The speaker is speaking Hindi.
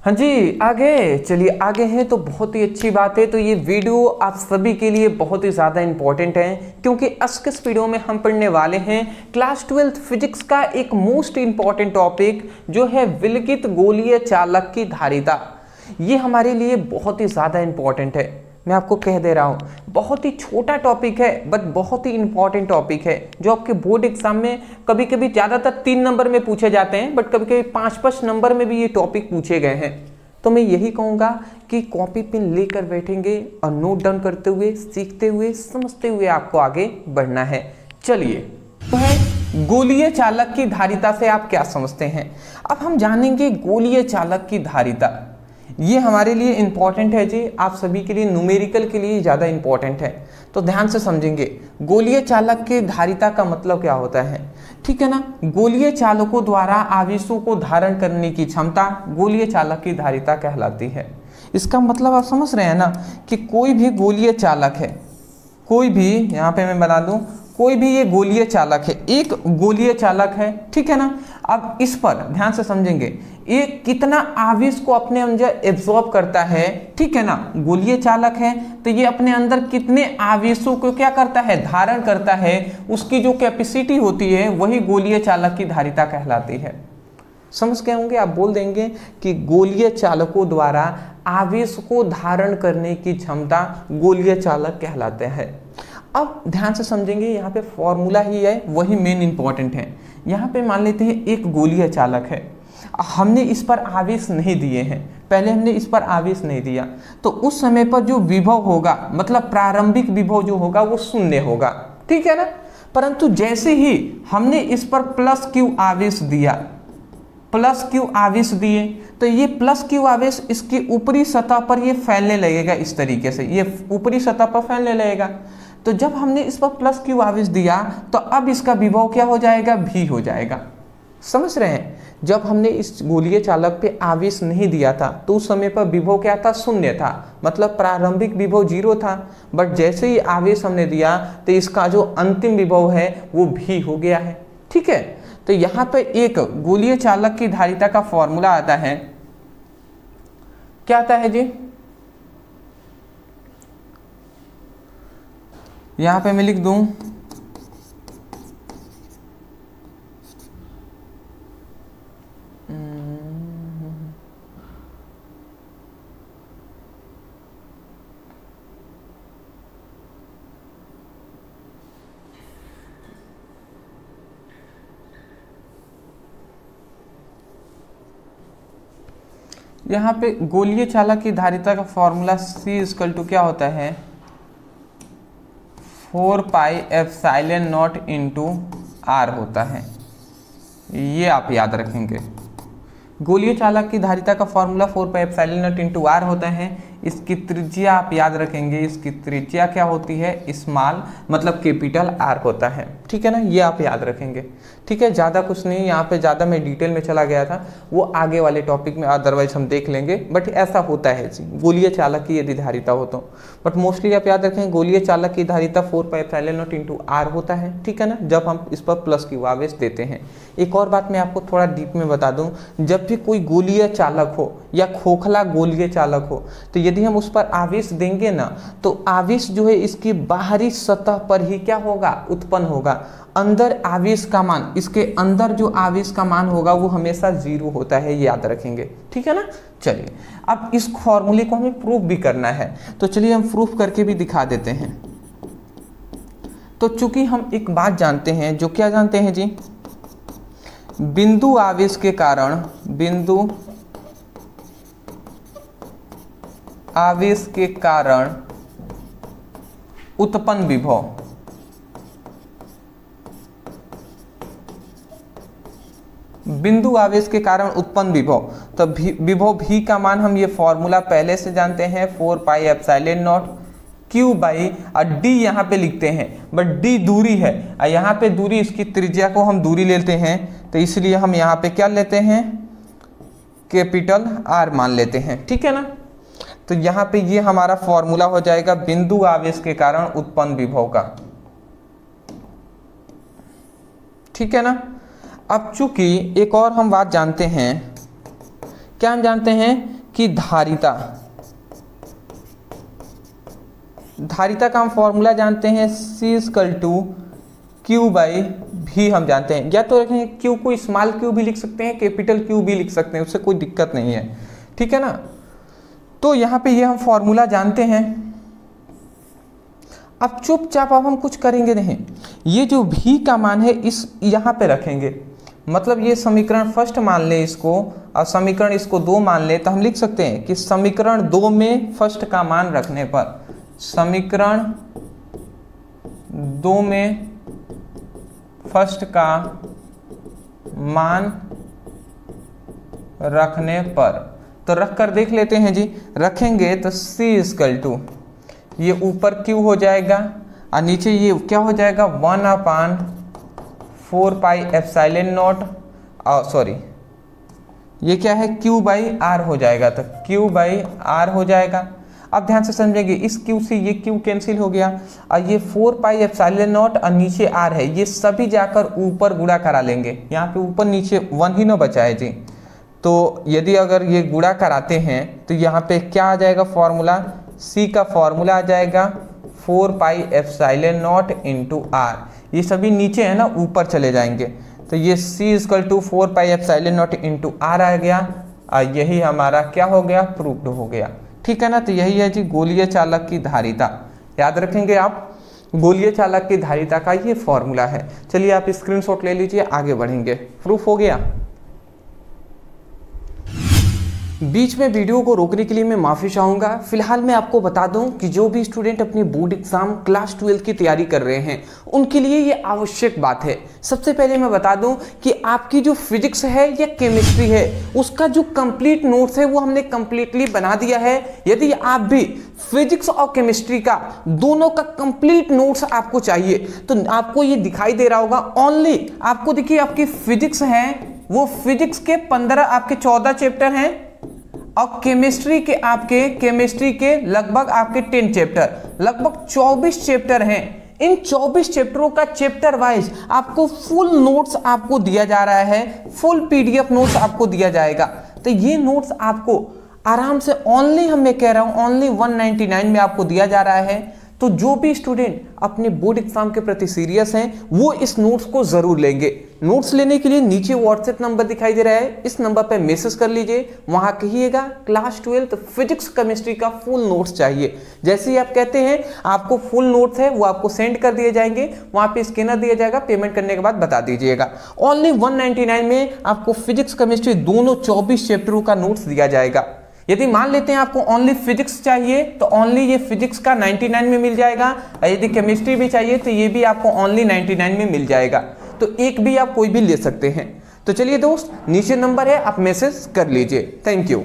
हाँ जी, आगे चलिए। आगे हैं तो बहुत ही अच्छी बात है। तो ये वीडियो आप सभी के लिए बहुत ही ज़्यादा इंपॉर्टेंट है, क्योंकि आज के इस वीडियो में हम पढ़ने वाले हैं क्लास 12 फिजिक्स का एक मोस्ट इंपॉर्टेंट टॉपिक, जो है विलगित गोलीय चालक की धारिता। ये हमारे लिए बहुत ही ज़्यादा इंपॉर्टेंट है। मैं आपको कह दे रहा हूँ, बहुत ही छोटा टॉपिक है बट बहुत ही इंपॉर्टेंट टॉपिक है, जो आपके बोर्ड एग्जाम में कभी कभी ज़्यादातर 3 नंबर में पूछे जाते हैं, बट कभी कभी 5-5 नंबर में भी ये टॉपिक पूछे गए हैं। तो मैं यही कहूँगा कि कॉपी पेन लेकर बैठेंगे और नोट डाउन करते हुए, सीखते हुए, समझते हुए आपको आगे बढ़ना है। चलिए, तो है गोलीय चालक की धारिता से आप क्या समझते हैं। अब हम जानेंगे गोलीय चालक की धारिता। ये हमारे लिए इंपॉर्टेंट है जी, आप सभी के लिए, न्यूमेरिकल के लिए ज़्यादा इंपॉर्टेंट है। तो ध्यान से समझेंगे, गोलीय चालक की धारिता का मतलब क्या होता है, ठीक है ना। गोलीय चालकों द्वारा आवेशों को धारण करने की क्षमता गोलीय चालक की धारिता कहलाती है। इसका मतलब आप समझ रहे हैं ना, कि कोई भी गोलीय चालक है, कोई भी, यहाँ पे मैं बता दूं, कोई भी ये गोलीय चालक है, एक गोलीय चालक है, ठीक है ना। अब इस पर ध्यान से समझेंगे, ये कितना आवेश को अपने अंदर एब्जॉर्ब करता है, ठीक है ना। गोलीय चालक है तो ये अपने अंदर कितने आवेशों को क्या करता है, धारण करता है, उसकी जो कैपेसिटी होती है वही गोलीय चालक की धारिता कहलाती है। समझ गए होंगे, आप बोल देंगे कि गोलीय चालकों द्वारा आवेश को धारण करने की क्षमता गोलीय चालक कहलाते हैं। अब ध्यान से समझेंगे, यहाँ पे फॉर्मूला ही है, वही मेन इंपॉर्टेंट है। यहाँ पे मान लेते हैं एक गोलीय चालक है, हमने इस पर आवेश नहीं दिए हैं, पहले हमने इस पर आवेश नहीं दिया, तो उस समय पर जो विभव होगा, मतलब प्रारंभिक विभव जो होगा वो शून्य होगा, ठीक है ना। परंतु जैसे ही हमने इस पर प्लस क्यू आवेश दिया, प्लस क्यू आवेश दिए, तो ये प्लस क्यू आवेश इसकी ऊपरी सतह पर ये फैलने लगेगा, इस तरीके से ये ऊपरी सतह पर फैलने लगेगा। तो जब हमने इस पर प्लस क्यू आवेश दिया, तो अब इसका विभव क्या हो जाएगा, भी हो जाएगा। समझ रहे हैं, जब हमने इस गोलीय चालक पे आवेश नहीं दिया था तो उस समय पर विभव क्या था, शून्य था, मतलब प्रारंभिक विभव 0 था। बट जैसे ही आवेश हमने दिया तो इसका जो अंतिम विभव है वो भी हो गया है, ठीक है। तो यहाँ पे एक गोलीय चालक की धारिता का फॉर्मूला आता है, क्या आता है जी, यहाँ पे मैं लिख दूं, यहाँ पे गोलीय चालक की धारिता का फॉर्मूला C क्या होता है, 4πε0 इंटू R होता है। ये आप याद रखेंगे, गोलीय चालक की धारिता का फॉर्मूला 4πε0 इंटू R होता है। इसकी त्रिज्या आप याद रखेंगे, इसकी त्रिज्या क्या होती है, स्मॉल, मतलब कैपिटल R होता है, ठीक है ना। ये आप याद रखेंगे, ठीक है। ज़्यादा कुछ नहीं, यहाँ पे ज़्यादा मैं डिटेल में चला गया था, वो आगे वाले टॉपिक में अदरवाइज हम देख लेंगे। बट ऐसा होता है जी, गोलीय चालक की यदि धारिता हो तो। बट मोस्टली आप याद रखें, गोलीय चालक की धारिता 4πε0 इंटू R होता है, ठीक है ना, जब हम इस पर प्लस क्यू आवेश देते हैं। एक और बात मैं आपको थोड़ा डीप में बता दूं, जब भी कोई गोलीय चालक हो या खोखला गोलीय चालक हो, तो यदि हम उस पर आवेश देंगे ना, तो आवेश जो है इसकी बाहरी सतह पर ही क्या होगा, उत्पन्न होगा। अंदर आवेश का मान, इसके अंदर जो आवेश का मान होगा वो हमेशा 0 होता है, ये याद रखेंगे, ठीक है ना। चलिए, अब इस फॉर्मूले को हमें प्रूफ भी करना है, तो चलिए हम प्रूफ करके भी दिखा देते हैं। तो चूंकि हम एक बात जानते हैं, जो क्या जानते हैं जी, बिंदु आवेश के कारण, बिंदु आवेश के कारण उत्पन्न विभव, बिंदु आवेश के कारण उत्पन्न विभव, तो विभव भी का मान हम ये फॉर्मूला पहले से जानते हैं, 4πε0 Q बाई, और D यहाँ पे लिखते हैं, बट D दूरी है, और यहाँ पे दूरी, इसकी त्रिज्या को हम दूरी लेते हैं, तो इसलिए हम यहाँ पे क्या लेते हैं, कैपिटल R मान लेते हैं, ठीक है ना। तो यहाँ पे ये हमारा फॉर्मूला हो जाएगा बिंदु आवेश के कारण उत्पन्न विभव का, ठीक है ना। अब चूंकि एक और हम बात जानते हैं क्या हम जानते हैं कि धारिता का हम फॉर्मूला जानते हैं C/Q/V हम जानते हैं। या तो रखेंगे Q को स्मॉल q भी लिख सकते हैं, कैपिटल Q भी लिख सकते हैं, उससे कोई दिक्कत नहीं है, ठीक है ना। तो यहाँ पे ये हम फॉर्मूला जानते हैं। अब चुपचाप अब हम कुछ करेंगे नहीं, ये जो V का मान है इस यहाँ पे रखेंगे, मतलब ये समीकरण फर्स्ट मान ले इसको और समीकरण इसको 2 मान ले, तो हम लिख सकते हैं कि समीकरण 2 में फर्स्ट का मान रखने पर, समीकरण 2 में फर्स्ट का मान रखने पर, तो रख कर देख लेते हैं जी। रखेंगे तो C ये ऊपर Q हो जाएगा और नीचे ये क्या हो जाएगा 1/4 पाई एप्सिलॉन नॉट, सॉरी ये क्या है Q/R हो जाएगा, तो Q/R हो जाएगा। अब ध्यान से समझेंगे, इस Q से ये Q कैंसिल हो गया और ये 4 पाई एप्सिलॉन नॉट और नीचे R है, ये सभी जाकर ऊपर गुणा करा लेंगे। यहाँ पे ऊपर नीचे 1 ही ना बचा है जी, तो यदि अगर ये गुणा कराते हैं तो यहाँ पे क्या आ जाएगा फॉर्मूला, C का फॉर्मूला आ जाएगा 4 pi epsilon not into R। ये सभी नीचे है ना, ऊपर चले जाएंगे, तो ये C/4 pi epsilon not into R आ गया और यही हमारा क्या हो गया, प्रूव्ड हो गया, ठीक है ना। तो यही है जी गोलीय चालक की धारिता, याद रखेंगे आप, गोलीय चालक की धारिता का ये फॉर्मूला है। चलिए आप स्क्रीनशॉट ले लीजिए, आगे बढ़ेंगे। प्रूफ हो गया। बीच में वीडियो को रोकने के लिए मैं माफ़ी चाहूँगा। फिलहाल मैं आपको बता दूं कि जो भी स्टूडेंट अपनी बोर्ड एग्जाम क्लास 12 की तैयारी कर रहे हैं उनके लिए ये आवश्यक बात है। सबसे पहले मैं बता दूं कि आपकी जो फिजिक्स है या केमिस्ट्री है उसका जो कंप्लीट नोट्स है वो हमने कंप्लीटली बना दिया है। यदि आप भी फिजिक्स और केमिस्ट्री का दोनों का कंप्लीट नोट्स आपको चाहिए तो आपको ये दिखाई दे रहा होगा। ओनली आपको देखिए, आपकी फिजिक्स है वो फिजिक्स के 15 आपके 14 चैप्टर हैं और केमिस्ट्री के लगभग आपके 10 चैप्टर, लगभग 24 चैप्टर हैं। इन 24 चैप्टरों का चैप्टर वाइज आपको फुल नोट्स आपको दिया जा रहा है, फुल PDF नोट्स आपको दिया जाएगा। तो ये नोट्स आपको आराम से ओनली, मैं कह रहा हूं ओनली 199 में आपको दिया जा रहा है। तो जो भी स्टूडेंट अपने बोर्ड एग्जाम के प्रति सीरियस हैं वो इस नोट्स को जरूर लेंगे। नोट्स लेने के लिए नीचे व्हाट्सएप नंबर दिखाई दे रहा है, इस नंबर पर मैसेज कर लीजिए, वहां कहिएगा क्लास 12 फिजिक्स केमिस्ट्री का फुल नोट्स चाहिए। जैसे ही आप कहते हैं आपको फुल नोट्स है वो आपको सेंड कर दिए जाएंगे, वहां पे स्कैनर दिया जाएगा, पेमेंट करने के बाद बता दीजिएगा। ओनली 199 में आपको फिजिक्स केमिस्ट्री दोनों 24 चैप्टरों का नोट्स दिया जाएगा। यदि मान लेते हैं आपको ओनली फिजिक्स चाहिए तो ओनली ये फिजिक्स का 99 में मिल जाएगा, और यदि केमिस्ट्री भी चाहिए तो ये भी आपको ओनली 99 में मिल जाएगा। तो एक भी आप कोई भी ले सकते हैं। तो चलिए दोस्त, नीचे नंबर है, आप मैसेज कर लीजिए। Thank you.